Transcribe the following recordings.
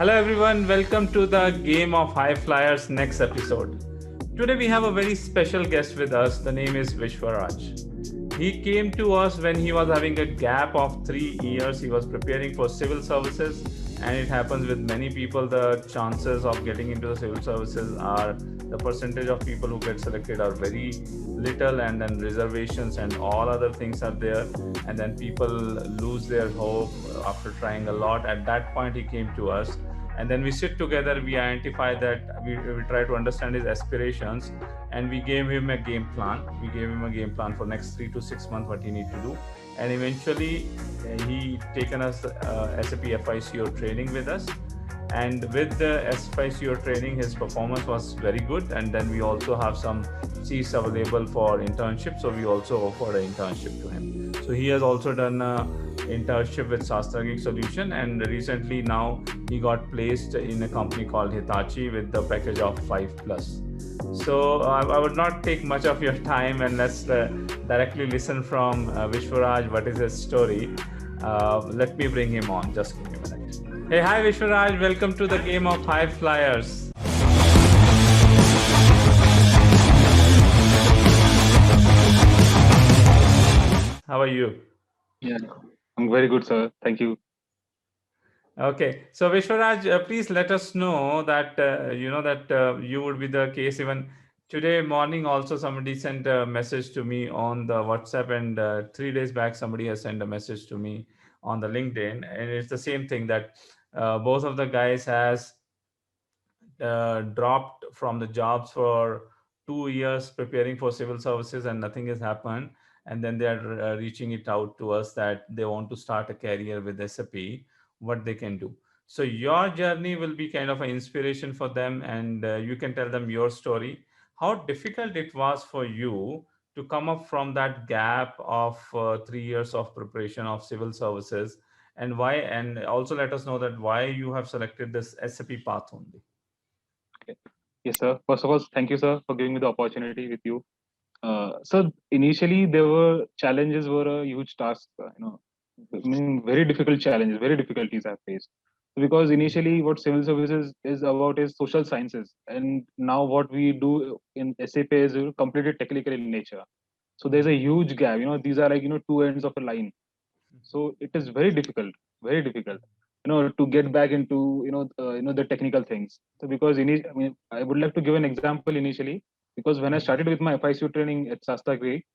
Hello everyone, welcome to the Game of High Flyers next episode. Today we have a very special guest with us. The name is Vishwaraj. He came to us when he was having a gap of 3 years. He was preparing for civil services, and it happens with many people. The chances of getting into the civil services are the percentage of people who get selected are very little, and then reservations and all other things are there, and then people lose their hope after trying a lot. At that point, he came to us, and then we sit together, we identify that, we try to understand his aspirations, and we gave him a game plan. We gave him a game plan for next 3 to 6 months what he need to do, and eventually he taken us SAP FICO training with us. And with the FICO training, his performance was very good, and then we also have some seats available for internship, so we also offered an internship to him. So he has also done a internship with Sastragik Solution, and recently now he got placed in a company called Hitachi with the package of 5 plus. So I would not take much of your time, and let's directly listen from Vishwaraj what is his story. Let me bring him on. Just give me a minute. Hey, hi Vishwaraj. Welcome to the Game of High Flyers. How are you? Yeah, I'm very good, sir. Thank you. Okay, so Vishwaraj, please let us know that you would be the case. Even today morning, also somebody sent a message to me on the WhatsApp, and 3 days back somebody has sent a message to me on the LinkedIn, and it's the same thing that both of the guys has dropped from the jobs for 2 years preparing for civil services, and nothing has happened. And then they are reaching it out to us that they want to start a career with SAP, what they can do. So your journey will be kind of an inspiration for them, and you can tell them your story, how difficult it was for you to come up from that gap of 3 years of preparation of civil services, and why, and also let us know that why you have selected this SAP path only. Okay. Yes, sir. First of all, thank you, sir, for giving me the opportunity with you. So initially, there were challenges were a huge task. I mean, very difficult challenges, very difficulties I faced. Because initially, what civil services is about is social sciences, and now what we do in SAP is completely technical in nature. So there's a huge gap. These are like two ends of a line. So it is very difficult to get back into the technical things. So because I mean, I would like to give an example initially, because when I started with my FICO training at Shasta Greek,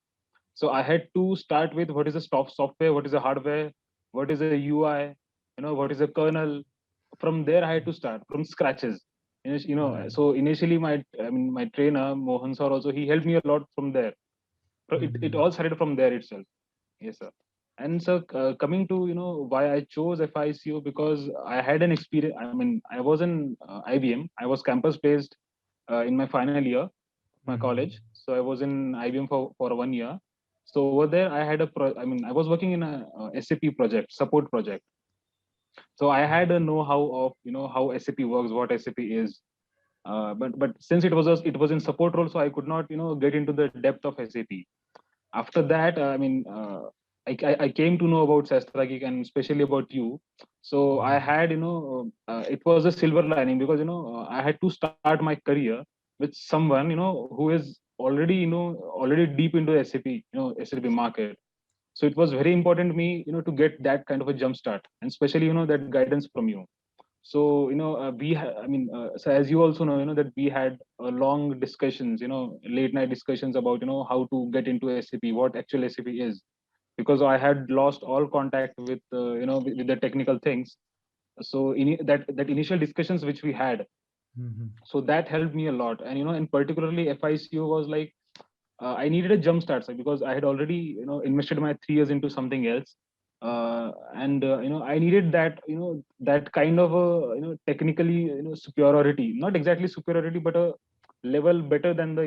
so I had to start with what is a software, what is a hardware, what is a UI, what is a kernel. From there I had to start from scratches. So initially my trainer Mohan sir also, he helped me a lot from there. So it all started from there itself. Yes, sir. And so coming to why I chose FICO, because I had an experience. I mean, I was in IBM. I was campus based in my final year of my college. So I was in IBM for 1 year. So over there, I had I mean, I was working in a SAP project, support project. So I had a know-how of how SAP works, what SAP is. But since it was in support role, so I could not get into the depth of SAP. After that, I mean, I came to know about Sastragik and especially about you. So I had, it was a silver lining, because I had to start my career with someone who is already already deep into SAP, SAP market. So it was very important to me, to get that kind of a jump start, and especially that guidance from you. So I mean, so as you also know, that we had long discussions, late night discussions about how to get into SAP, what actual SAP is, because I had lost all contact with with the technical things. So that initial discussions which we had, so that helped me a lot. And and particularly FICO was like, I needed a jump start, sir, because I had already invested my 3 years into something else. And I needed that that kind of a technically superiority, not exactly superiority, but a level better than the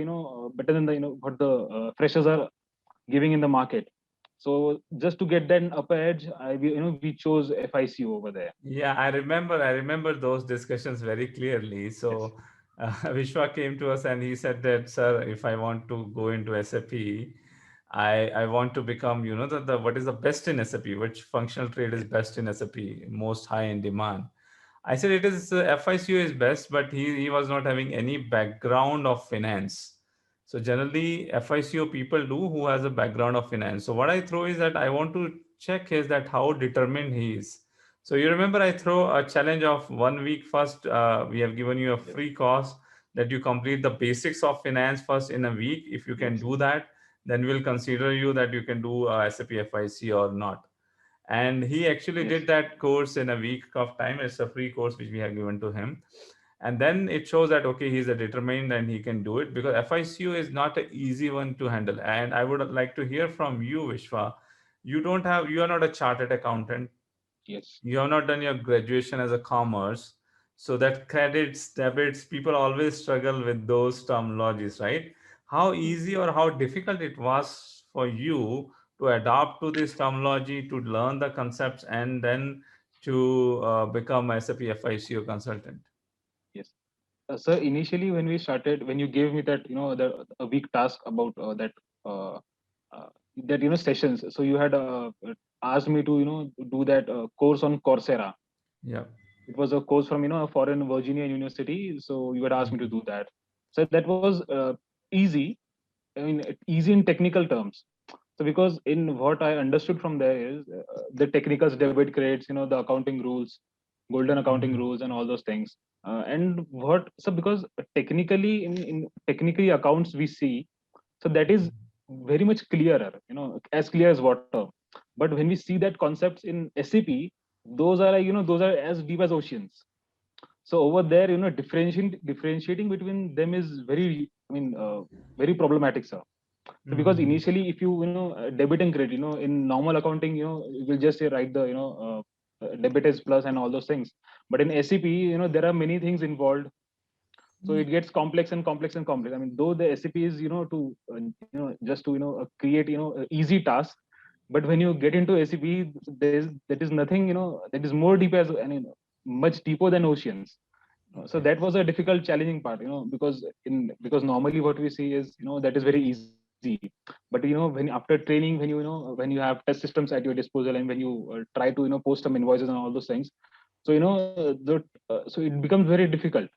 better than the what the freshers are giving in the market. So just to get that upper edge, we chose FICO over there. Yeah, I remember those discussions very clearly. Yes. So Vishwa came to us and he said that, sir, if I want to go into SAP, I want to become, the what is the best in SAP, which functional trade is Yes. best in SAP, most high in demand. I said it is FICO is best, but he was not having any background of finance. So generally, FICO people do who has a background of finance. So what I throw is that I want to check is that how determined he is. So you remember I throw a challenge of 1 week first. We have given you a Yes. free course that you complete the basics of finance first in a week. If you can Yes. do that, then we'll consider you that you can do SAP FICO or not. And he actually Yes. did that course in a week of time. It's a free course which we have given to him, and then it shows that okay, he's a determined and he can do it, because FICU is not an easy one to handle. And I would like to hear from you, Vishwa. You are not a chartered accountant, Yes. you have not done your graduation as a commerce, so that credits, debits, people always struggle with those terminologies, right? How easy or how difficult it was for you to adapt to this terminology, to learn the concepts, and then to become a SAP FICO consultant? Yes. Sir, initially when we started, when you gave me that, the a week task about uh, that sessions, so you had asked me to do that course on Coursera. Yeah. It was a course from a foreign Virginia university, so you had asked me to Mhm. do that. So that was easy. I mean, easy in technical terms. So because in what I understood from there is the technicals, debit, credits, the accounting rules, golden accounting Mhm. rules, and all those things. And what so because technically in technically accounts we see, so that is very much clearer, as clear as water. But when we see that concepts in SAP, those are like, those are as deep as oceans. So over there, differentiating between them is very, very problematic, sir. So because Mhm. initially, if debit and credit, in normal accounting, you will just say write the debit is plus and all those things. But in SAP, there are many things involved, so it gets complex and complex and complex. I mean, though the SAP is to just to create easy task, but when you get into SAP, that is nothing that is more deep as, I mean, much deeper than oceans. So Okay. that was a difficult, challenging part, because normally what we see is that is very easy. But when after training, when when you have test systems at your disposal, and when you try to post some invoices and all those things, so so it becomes very difficult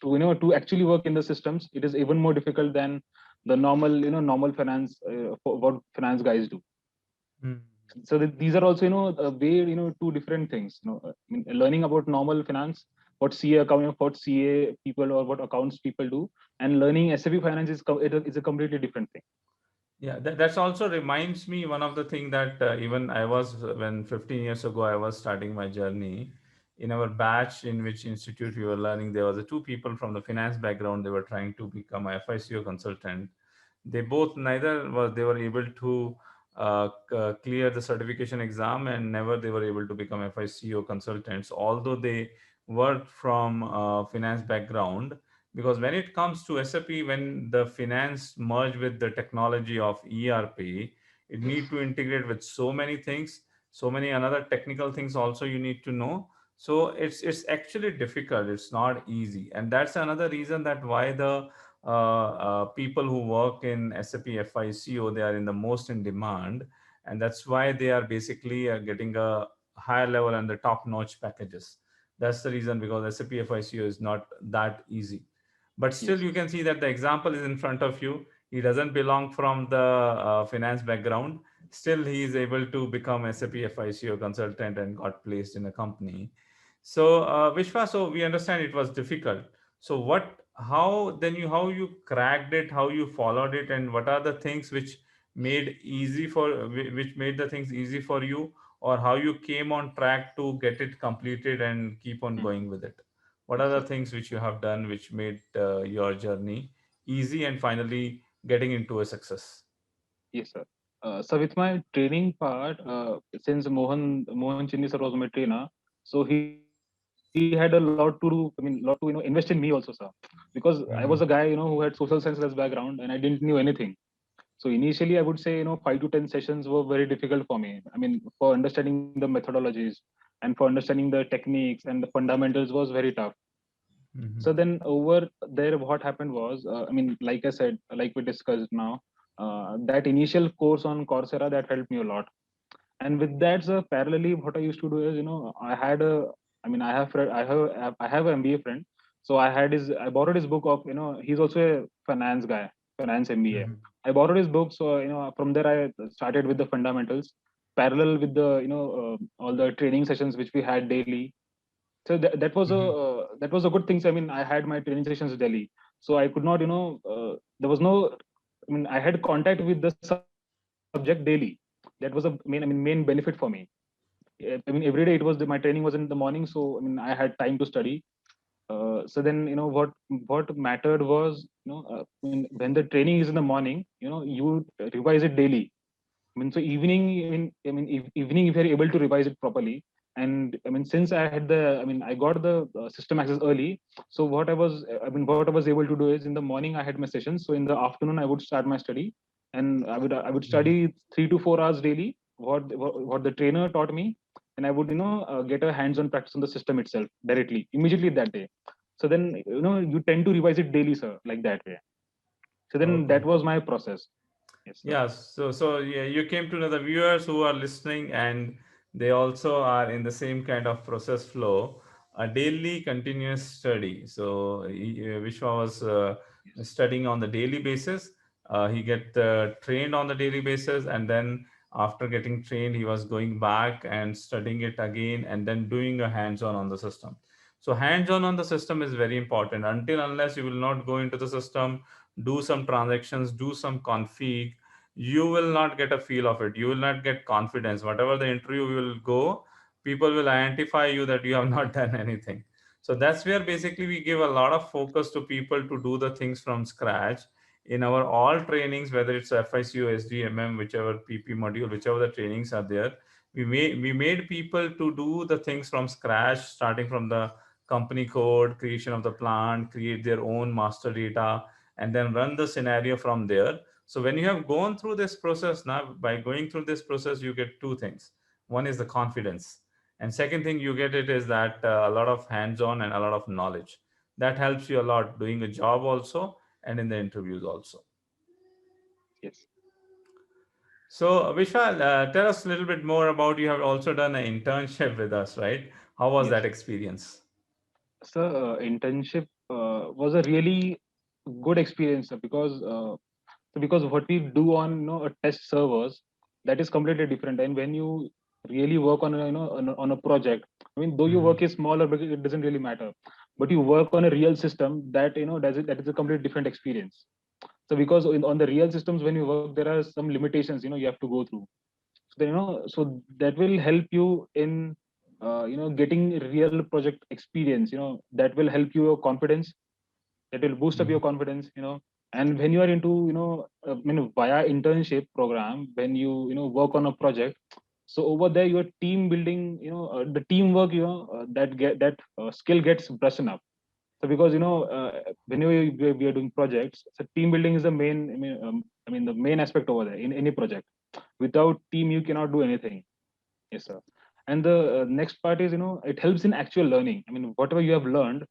to to actually work in the systems. It is even more difficult than the normal normal finance, what finance guys do. Mhm. So these are also a way, two different things, I mean, learning about normal finance, what CA accounting, what CA people or what accounts people do, and learning SAP finance is a completely different thing. Yeah, that's also reminds me one of the thing that even I was when 15 years ago I was starting my journey in our batch in which institute we were learning. There was a two people from the finance background. They were trying to become a FICO consultant. They both neither was they were able to clear the certification exam, and never they were able to become FICO consultants, although they worked from finance background. Because when it comes to SAP, when the finance merge with the technology of ERP, it need to integrate with so many things, so many another technical things also you need to know. So it's actually difficult, it's not easy, and that's another reason that why the people who work in SAP FICO, they are in the most in demand, and that's why they are basically getting a higher level and the top notch packages. That's the reason, because SAP FICO is not that easy. But still Yes. you can see that the example is in front of you. He doesn't belong from the finance background, still he is able to become SAP FICO consultant and got placed in a company. So Vishwa, so we understand it was difficult. So what, how then you, how you cracked it, how you followed it, and what are the things which made easy for which made the things easy for you, or how you came on track to get it completed and keep on Mhm. going with it? What are Yes, the sir. things which you have done which made your journey easy and finally getting into a success? Yes, sir. So with my training part, since Mohan Chindi sir was my trainer, so he had a lot to do. I mean, lot to invest in me also, sir, because I was a guy Mhm. who had social sciences background and I didn't knew anything. So initially, I would say 5 to 10 sessions were very difficult for me. I mean, for understanding the methodologies and for understanding the techniques and the fundamentals was very tough. So Mhm. then over there, what happened was, I mean, like I said, like we discussed now, that initial course on Coursera that helped me a lot. And with that, sir, parallelly, what I used to do is, I had a, I mean, I have, I have an MBA friend. So I borrowed his book of, he's also a finance guy, finance MBA. Mhm. I borrowed his book. So, from there, I started with the fundamentals, parallel with the, all the training sessions which we had daily. So Mhm. that was a good thing. So, I mean, I had my training sessions daily. So I could not, there was no, I mean, I had contact with the subject daily. That was a main benefit for me. I mean, every day my training was in the morning, so I mean, I had time to study. So then, what mattered was, when the training is in the morning, you revise it daily. I mean, so evening, evening, if you're able to revise it properly, and I mean, since I got the system access early. So what I was able to do is, in the morning I had my sessions. So in the afternoon I would start my study, and I would Mhm. study 3 to 4 hours daily. What the trainer taught me, and I would get a hands-on practice on the system itself directly, immediately that day. So then you tend to revise it daily, sir, like that way. So then Okay. that was my process. Yes, sir. Yeah, so yeah, you came to know the viewers who are listening, and they also are in the same kind of process flow, a daily continuous study. So Vishwa was Yes. studying on the daily basis. He get trained on the daily basis, and then after getting trained, he was going back and studying it again, and then doing a hands-on on the system. So hands-on on the system is very important. Until unless you will not go into the system, do some transactions, do some config, you will not get a feel of it. You will not get confidence. Whatever the interview will go, people will identify you that you have not done anything. So that's where basically we give a lot of focus to people to do the things from scratch in our all trainings, whether it's FICU, SDMM, whichever PP module, whichever the trainings are there. We made people to do the things from scratch, starting from the company code, creation of the plant, create their own master data, and then run the scenario from there. So when you have gone through this process, now by going through this process, you get two things. One is the confidence, and second thing you get it is that a lot of hands-on and a lot of knowledge. That helps you a lot doing a job also and in the interviews also. Yes. So Vishal, tell us a little bit more about, you have also done an internship with us, right? How was Yes. that experience? So internship was a really good experience, because what we do on a test servers, that is completely different. And when you really work on on a project, I mean, though your Mhm. work is small or big, it doesn't really matter. But you work on a real system, that is a completely different experience. So because on the real systems, when you work, there are some limitations you have to go through. So then, so that will help you in getting real project experience. That will help you your confidence. That will boost up your Mhm. confidence. And when you are into via internship program, when you work on a project, so over there your team building, the teamwork, that skill gets brushed up. So because whenever we are doing projects, so team building is the main, the main aspect over there in any project. Without team you cannot do anything. Yes, sir. And the next part is, it helps in actual learning. I mean, whatever you have learned,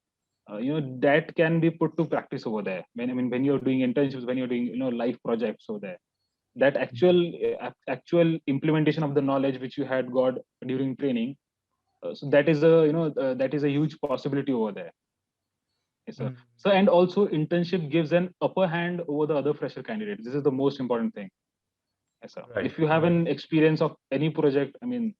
that can be put to practice over there. When you're doing internships, when you're doing live projects over there, that actual implementation of the knowledge which you had got during training. So that is a huge possibility over there. Yes, sir. Mhm. So, and also internship gives an upper hand over the other fresher candidates. This is the most important thing. Yes, sir. Right, If you have right. an experience of any project, any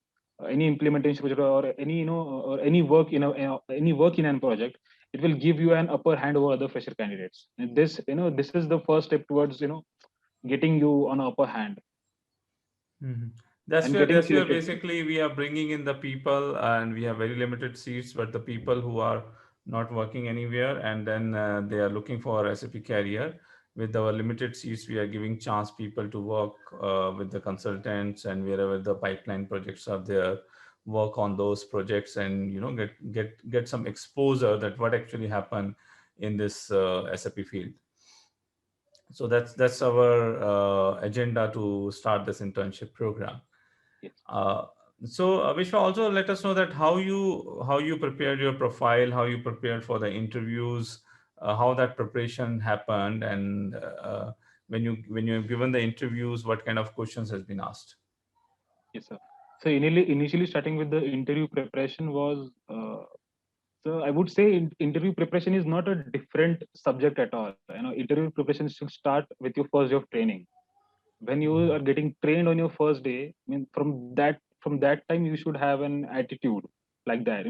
implementation project, or any or any work any work in a project, it will give you an upper hand over other fresher candidates. And this is the first step towards getting you on upper hand Mhm. That's and where getting that's where selected. basically we are bringing in the people, and we have very limited seats, but the people who are not working anywhere, and then they are looking for a SAP career. With our limited seats, we are giving chance people to work with the consultants, and wherever the pipeline projects are there, work on those projects, and get some exposure that what actually happened in this SAP field. So that's our agenda to start this internship program. Yes. uh, so Vishwa, also let us know that how you prepared your profile, how you prepared for the interviews, how that preparation happened, and when you have given the interviews, what kind of questions has been asked. Yes, sir. So initially starting with the interview preparation was, so I would say interview preparation is not a different subject at all. Interview preparation should start with your first day of training. When you are getting trained on your first day, I mean, from that time you should have an attitude like that.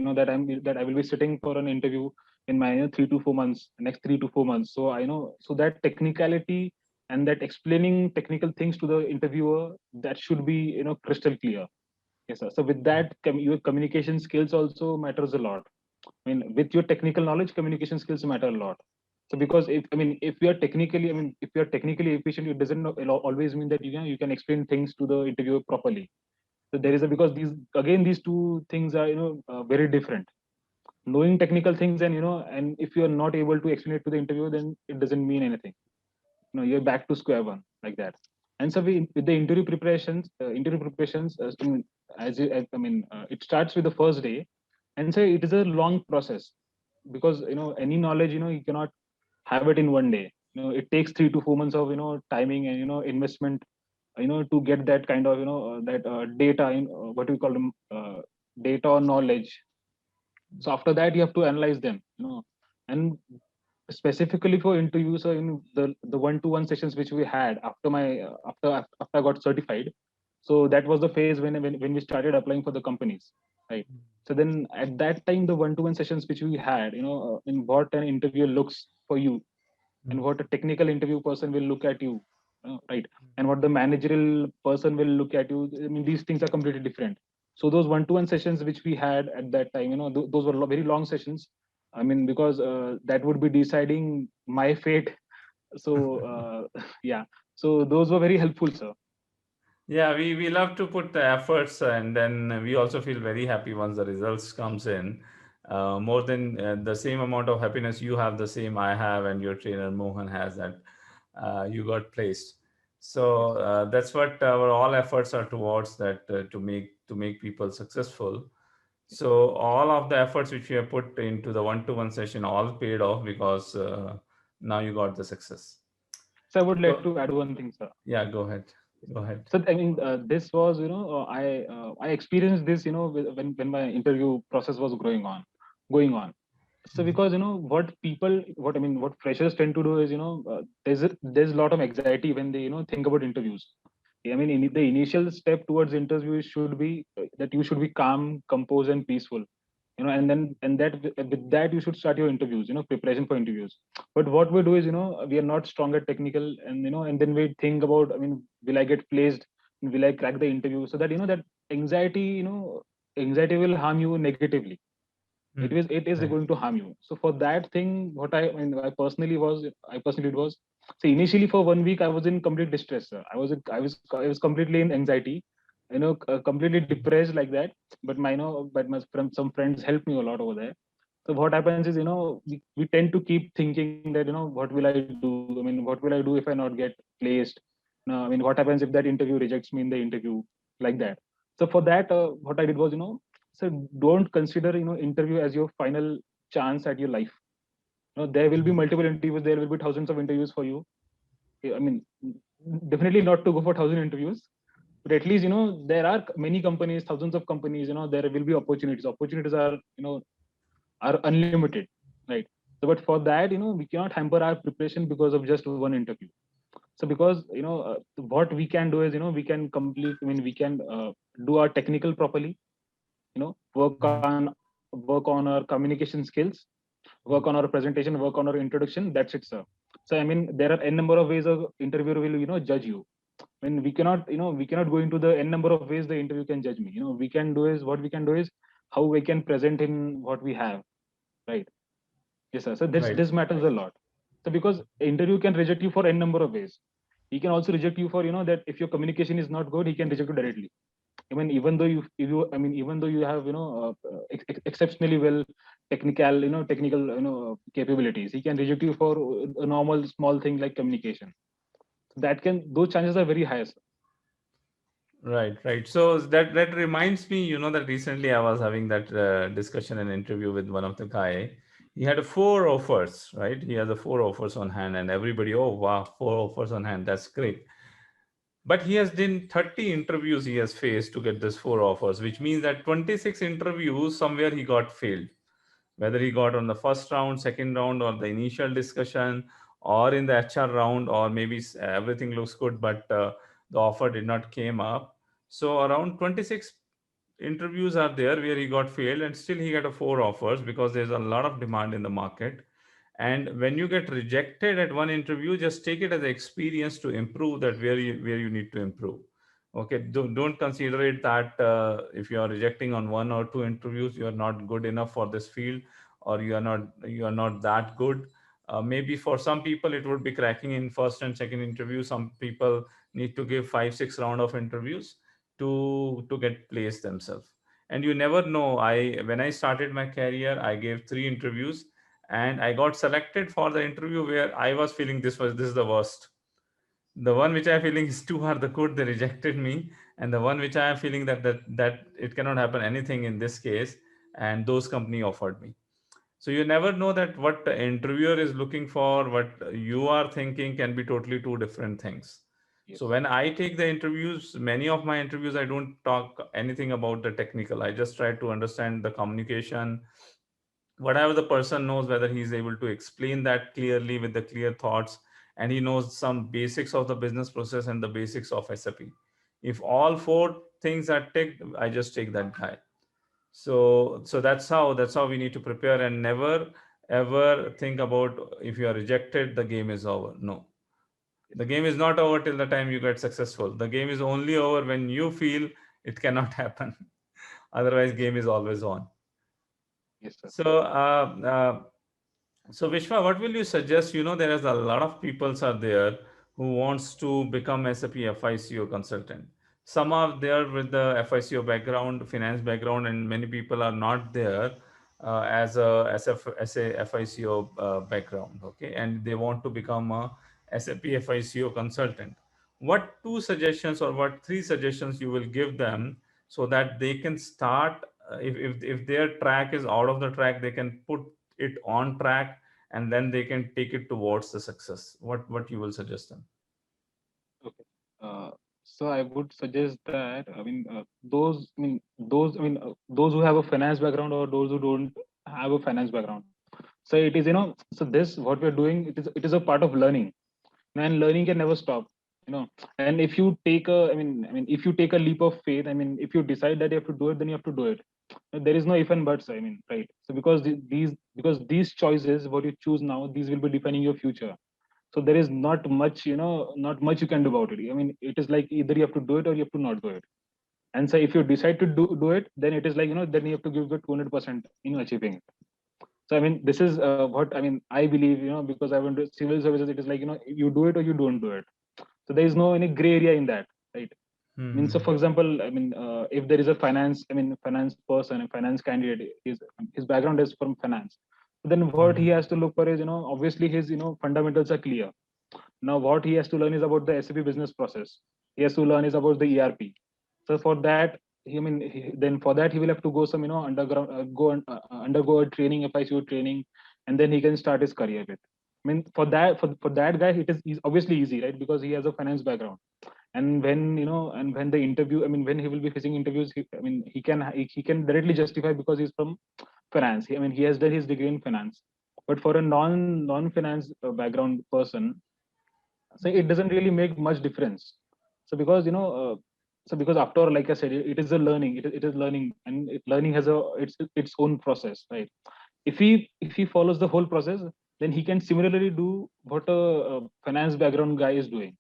That I will be sitting for an interview in my 3 to 4 months, next 3 to 4 months. So I know, so that technicality and that explaining technical things to the interviewer, that should be crystal clear. Yes, sir. So with that, your communication skills also matters a lot. I mean, with your technical knowledge, communication skills matter a lot. So because if you are technically, if you are technically efficient, it doesn't always mean that you can explain things to the interviewer properly. So there is a, because these two things are very different. Knowing technical things, and if you are not able to explain it to the interviewer, then it doesn't mean anything. You're back to square one, like that. And so with the interview preparations, it starts with the first day. And so it is a long process, because any knowledge, you cannot have it in one day. It takes 3 to 4 months of timing and investment, to get that kind of that data in, what we call them, data or knowledge. So after that you have to analyze them, and specifically for interviews, so in the one-to-one sessions which we had after my after I got certified. So that was the phase when we started applying for the companies, right? So then at that time, the one-to-one sessions which we had, in what an interview looks for you, and what a technical interview person will look at you, right? And what the managerial person will look at you. I mean, these things are completely different. So those one-to-one sessions which we had at that time, those were very long sessions. I mean, because that would be deciding my fate. So yeah, so those were very helpful, sir. Yeah, we love to put the efforts, and then we also feel very happy once the results comes in. More than the same amount of happiness you have, the same I have, and your trainer Mohan has, that you got placed. So Yes. that's what our all efforts are towards, that to make people successful. So all of the efforts which we have put into the one-to-one session all paid off, because now you got the success. So I would like So to add one thing, sir. yeah, go ahead. Go ahead. So I mean, this was, I experienced this, when my interview process was going on. So because what freshers tend to do is, there's a lot of anxiety when they think about interviews. I mean, the initial step towards interview should be that you should be calm, composed, and peaceful. And then and that with that you should start your interviews. Preparation for interviews. But what we do is, we are not strong at technical, and and then we think about, I mean, will I get placed? Will I crack the interview? So that that anxiety, anxiety will harm you negatively. It is Right. going to harm you. So for that thing, what I mean, I personally did was, so initially for 1 week I was in complete distress, sir. I was completely in anxiety, completely depressed, like that. But some friends helped me a lot over there. So what happens is, we tend to keep thinking that, what will I do? I mean, what will I do if I not get placed? No, I mean, what happens if that interview rejects me in the interview, like that. So for that, what I did was, so don't consider interview as your final chance at your life. There will be multiple interviews. There will be thousands of interviews for you. I mean, definitely not to go for 1,000 interviews, but at least there are many companies, thousands of companies. There will be opportunities. Opportunities are are unlimited, right? So, but for that, we cannot hamper our preparation because of just one interview. So because what we can do is, we can complete. I mean, we can do our technical properly. Work on our communication skills, work on our presentation, work on our introduction. That's it, sir. So I mean, there are n number of ways of interviewer will judge you. I mean, we cannot go into the n number of ways the interview can judge me. We can do is, what we can do is how we can present in what we have, right? Yes, sir. So this Right. this matters a lot. So because interview can reject you for n number of ways. He can also reject you for that if your communication is not good, he can reject you directly. I mean, even though you have exceptionally well technical capabilities, he can reject you for a normal small thing like communication. So those chances are very high, sir. Right, right. So that reminds me, that recently I was having that discussion and interview with one of the guy. He had 4 offers, right? He has 4 offers on hand, and everybody, oh wow, 4 offers on hand. That's great. But he has done 30 interviews he has faced to get this four offers, which means that 26 interviews somewhere he got failed. Whether he got on the first round, second round, or the initial discussion, or in the HR round, or maybe everything looks good, but the offer did not came up. So around 26 interviews are there where he got failed, and still he got a four offers because there's a lot of demand in the market. And when you get rejected at one interview, just take it as an experience to improve that where you need to improve. Okay, don't consider it that if you are rejecting on one or two interviews, you are not good enough for this field, or you are not that good. Maybe for some people it would be cracking in first and second interview. Some people need to give 5 6 round of interviews to get placed themselves. And you never know. I when i started my career, I gave 3 interviews, and I got selected for the interview where I was feeling this is the worst. The one which I feeling is too hard, the good, they rejected me, and the one which I am feeling that it cannot happen anything in this case, and those company offered me. So you never know that what the interviewer is looking for, what you are thinking can be totally two different things. So Yes. when I take the interviews, many of my interviews, I don't talk anything about the technical. I just try to understand the communication, whatever the person knows, whether he's able to explain that clearly with the clear thoughts, and he knows some basics of the business process and the basics of SAP. If all four things are ticked, I just take that guy. So that's how we need to prepare, and never ever think about if you are rejected, the game is over. No, Yes. the game is not over till the time you get successful. The game is only over when you feel it cannot happen. Otherwise, Yes. game is always on. Yes, sir. So, Vishwa, what will you suggest? There is a lot of peoples are there who wants to become SAP FICO consultant. Some are there with the FICO background, finance background, and many people are not there as a FICO background. Okay, and they want to become a SAP FICO consultant. What two suggestions or what three suggestions you will give them so that they can start? If their track is out of the track, they can put it on track, and then they can take it towards the success. What you will suggest them? Okay. Uh, so I would suggest that, those those who have a finance background or those who don't have a finance background. So it is, so this what we're doing, it is a part of learning, and learning can never stop. you know and if you take a if you take a leap of faith, if you decide that you have to do it, then you have to do it. There is no if and buts, right? So because these choices what you choose now, these will be defining your future. So there is not much you can do about it. It is like either you have to do it or you have to not do it. And so if you decide to do it, then it is like, then you have to give it 200% in achieving it. So this is what I believe, because I went to civil services. It is like, you do it or you don't do it. So there is no any gray area in that, right? Means, so Hmm. for example, if there is a finance person, a finance candidate, his background is from finance. Then what he Hmm. has to look for is, obviously his fundamentals are clear. Now what he has to learn is about the SAP business process. He has to learn is about the ERP. So for that, then for that he will have to go some, underground, undergo a training, FICO training, and then he can start his career with. For that guy, it is obviously easy, right? Because he has a finance background. And when the interview, when he will be facing interviews, he can directly justify because he's from finance. He has done his degree in finance. But for a non finance background person, so it doesn't really make much difference. So because because after all, like I said, it is a learning. It is learning, and learning has its own process, right? If he follows the whole process, then he can similarly do what a finance background guy is doing.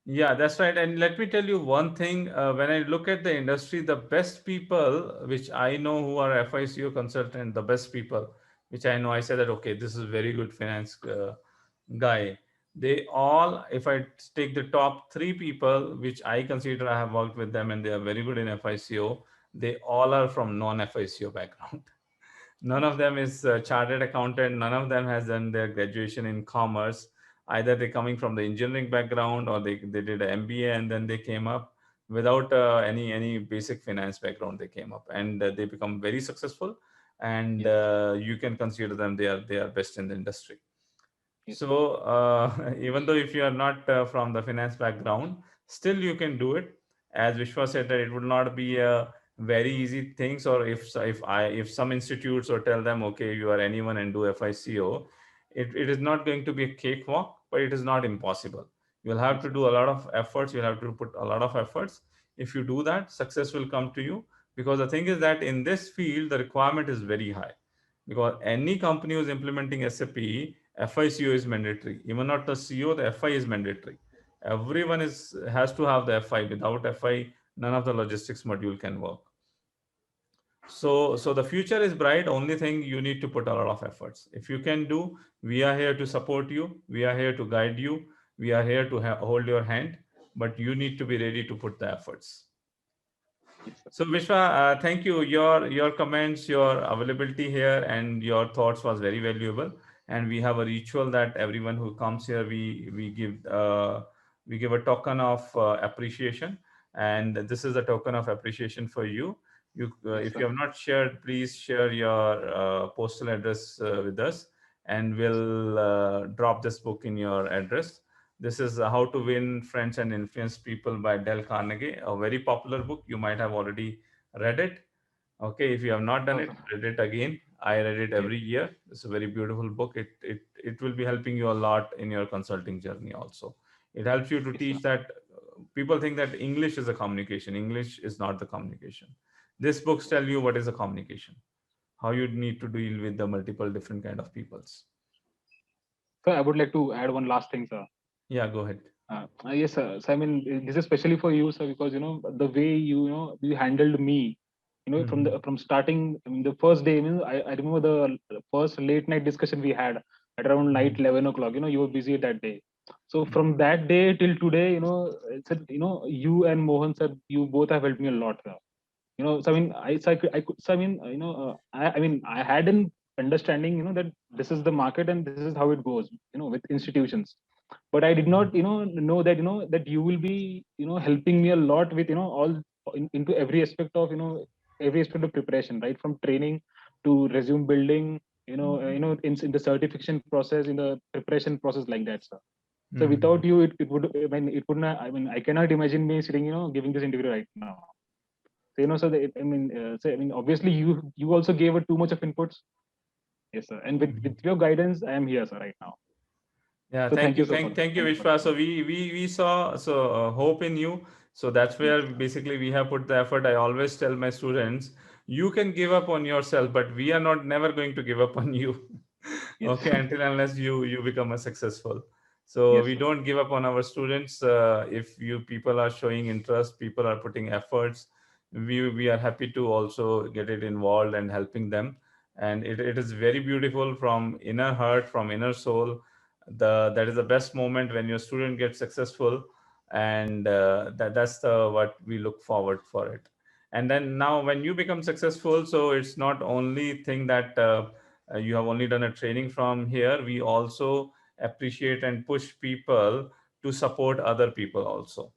Yeah, that's right. And let me tell you one thing. When I look at the industry, the best people which I know who are FICO consultant, the best people which I know, I say that okay, this is very good finance guy. They all, if I take the top three people which I consider I have worked with them and they are very good in FICO, they all are from non-FICO background. None of them is a chartered accountant. None of them has done their graduation in commerce. Either they're coming from the engineering background, or they did an MBA and then they came up without any basic finance background. They came up and they become very successful, and Yes. you can consider them, they are best in the industry. Yes, sir. So even though if you are not from the finance background, still you can do it. As Vishwa said, that it would not be a very easy things. Or if some institutes or tell them, okay, you are anyone and do FICO, it is not going to be a cakewalk, but it is not impossible. You'll have Yes, to sir. do a lot of efforts. You'll have to put a lot of efforts. If you do that, success will come to you, because the thing is that in this field the requirement is very high, because any company who's implementing SAP, FICO is mandatory. Even not the CO, the FI is mandatory. Everyone is has to have the FI. Without FI, none of the logistics module can work. So the future is bright. Only thing, you need to put a lot of efforts. If you can do, we are here to support you. We are here to guide you. We are here to hold your hand. But you need to be ready to put the efforts. Yes, sir. So Vishwa, thank you. Your comments, your availability here, and your thoughts was very valuable. And we have a ritual that everyone who comes here, we give a token of appreciation, and this is a token of appreciation for you. Yes, If sir. you have not shared, please share your postal address with us, and Yes, we'll drop this book in your address. This is How to Win Friends and Influence People by Dale Carnegie, a very popular book. You might have already read it. Okay, if you have not done sir. it, read it again. I read it Yes, every year. It's a very beautiful book. It will be helping you a lot in your consulting journey also. It helps you to yes, sir. teach that people think that English is a communication. English is not the communication. This books tell you what is a communication, how you need to deal with the multiple different kind of peoples. So I would like to add one last thing, sir. Yeah, go ahead. Yes, sir. So I mean, this is especially for you, sir, because the way you handled me, Mhm. from starting. I mean, the first day. I remember the first late night discussion we had at around night Mhm. 11 o'clock. You were busy that day. So Mhm. from that day till today, sir, you and Mohan, sir, you both have helped me a lot, sir. So I mean, so I mean, I mean, I had an understanding, that this is the market and this is how it goes, with institutions. But I did not know that that you will be helping me a lot with all into every aspect of every aspect of preparation, right, from training to resume building, in the certification process, in the preparation process, like that, sir. So Mhm. without you, it would, I mean, it would not, I mean, I cannot imagine me sitting giving this interview right now. So obviously you also gave it too much of inputs. Yes, sir. And with Mhm. your guidance, I am here, sir, right now. Yeah, So thank thank you, you, sir, for thank you, thank you for Vishwa. that. So we saw hope in you. So that's where Yes, sir. basically we have put the effort. I always tell my students, you can give up on yourself, but we are not never going to give up on you. Yes, Okay, until unless you become a successful. So yes, we sir. don't give up on our students. If you people are showing interest, people are putting efforts, we are happy to also get it involved and helping them. And it is very beautiful from inner heart, from inner soul. That is the best moment when your student gets successful, and that's the what we look forward for it. And then now when you become successful, so it's not only thing that you have only done a training from here. We also appreciate and push people to support other people also.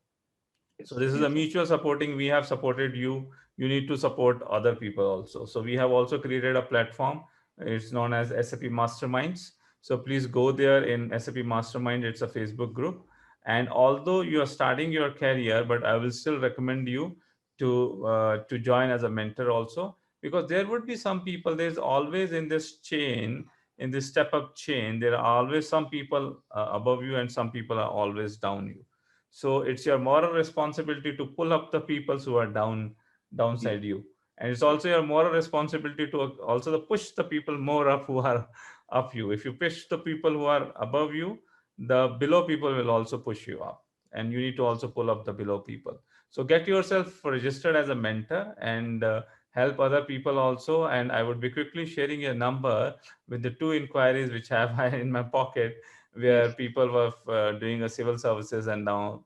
So Yes, this is a yes, sir. mutual supporting. We have supported you, you need to support other people also. So we have also created a platform. It's known as SAP Masterminds. So please go there in SAP Mastermind. It's a Facebook group. And although you are starting your career, but I will still recommend you to join as a mentor also, because there would be some people. There's always in this chain, in this step up chain, there are always some people above you, and some people are always down you. So it's your moral responsibility to pull up the people who are Yes, downside you, and it's yes, also your moral responsibility to also to push the people more up who are up you. If you push the people who are above you, the below people will also push you up, and you need to yes, also pull up the below people. So get yourself registered as a mentor, and help other people also. And I would be quickly sharing a number with the two inquiries which I have in my pocket, where yes, people were doing a civil services, and now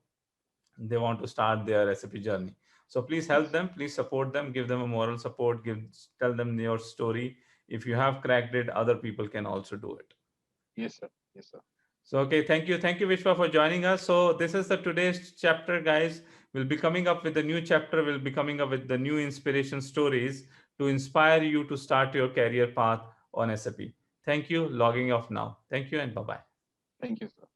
they want to start their SAP journey. So please help yes, them, please support them, give them a moral support, tell them your story. If you have cracked it, other people can also do it. yes, sir. Yes, sir. So okay, thank you, Vishwa, for joining us. So this is the today's chapter, guys. We'll be coming up with the new chapter. We'll be coming up with the new inspiration stories to inspire you to start your career path on SAP. Thank you. Logging off now. Thank you, and bye bye. Thank you, sir.